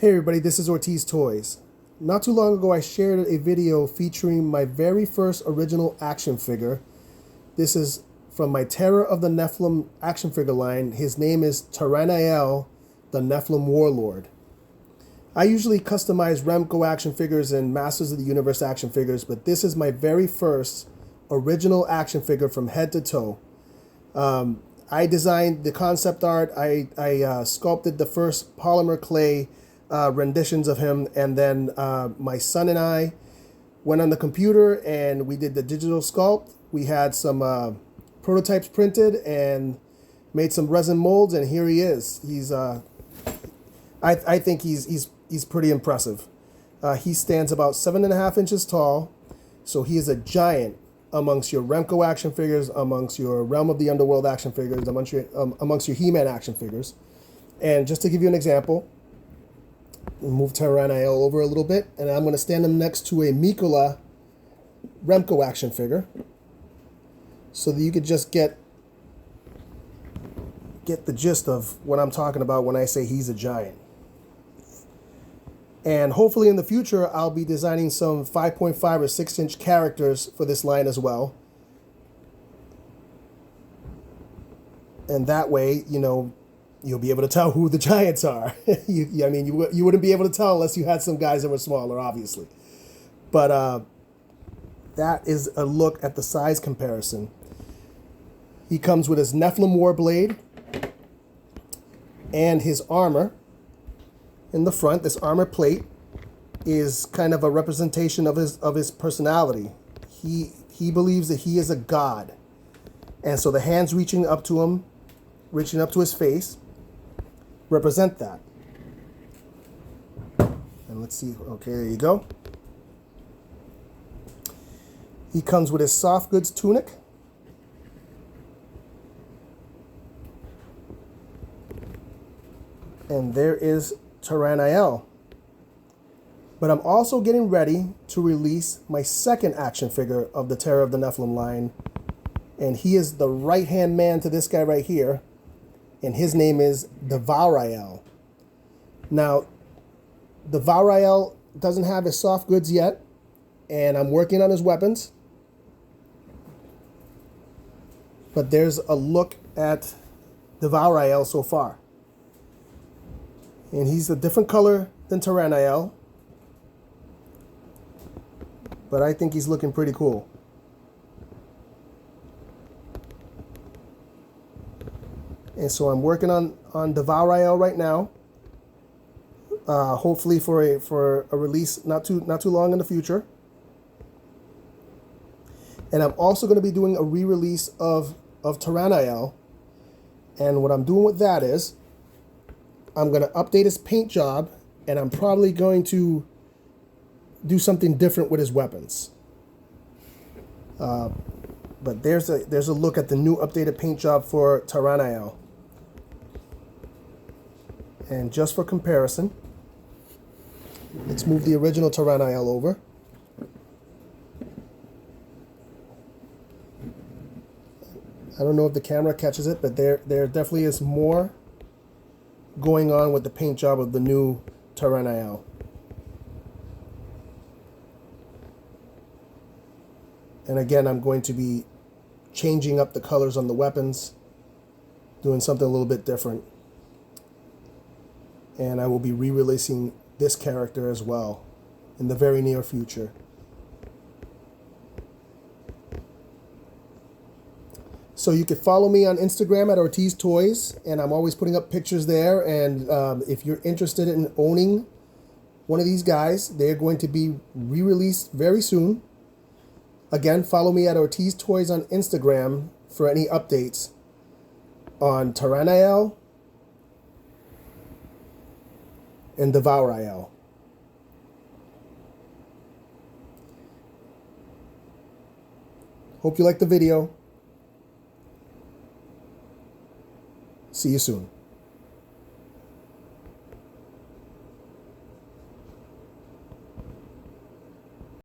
Hey everybody, this is Ortiz Toys. Not too long ago I shared a video featuring my very first original action figure. This is from my Terror of the Nephilim action figure line. His name is Tyrannael, the Nephilim Warlord. I usually customize Remco action figures and Masters of the Universe action figures, but this is my very first original action figure from head to toe. I designed the concept art, I sculpted the first polymer clay renditions of him, and then my son and I went on the computer and we did the digital sculpt. We had some prototypes printed and made some resin molds, and here he is. He's I think he's pretty impressive. He stands about 7.5 inches tall, so he is a giant amongst your Remco action figures, amongst your Realm of the Underworld action figures, amongst your He-Man action figures. And just to give you an example, we'll move Tyrannael over a little bit, and I'm going to stand him next to a Mikola Remco action figure, so that you could just get the gist of what I'm talking about when I say he's a giant. And hopefully in the future, I'll be designing some 5.5 or 6-inch characters for this line as well. And that way, you know, you'll be able to tell who the giants are. I mean, you wouldn't be able to tell unless you had some guys that were smaller, obviously. But that is a look at the size comparison. He comes with his Nephilim Warblade and his armor in the front. This armor plate is kind of a representation of his personality. He believes that he is a god, and so the hands reaching up to him, reaching up to his face, represent that. And let's see. Okay, there you go. He comes with his soft goods tunic. And there is Tyrannael. But I'm also getting ready to release my second action figure of the Terror of the Nephilim line. And he is the right-hand man to this guy right here. And his name is Devourael. Now, Devourael doesn't have his soft goods yet, and I'm working on his weapons. But there's a look at Devourael so far. And he's a different color than Tyrannael, but I think he's looking pretty cool. And so I'm working on Devourael right now. Hopefully for a release not too long in the future. And I'm also going to be doing a re-release of Tyrannael. And what I'm doing with that is I'm going to update his paint job, and I'm probably going to do something different with his weapons. But there's a look at the new updated paint job for Tyrannael. And just for comparison, let's move the original Tyrannael over. I don't know if the camera catches it, but there definitely is more going on with the paint job of the new Tyrannael. And again, I'm going to be changing up the colors on the weapons, doing something a little bit different. And I will be re-releasing this character as well in the very near future. So you can follow me on Instagram at Ortiz Toys, and I'm always putting up pictures there. And if you're interested in owning one of these guys, they're going to be re-released very soon. Again, follow me at Ortiz Toys on Instagram for any updates on Tyrannael and Devourael. Hope you liked the video. See you soon.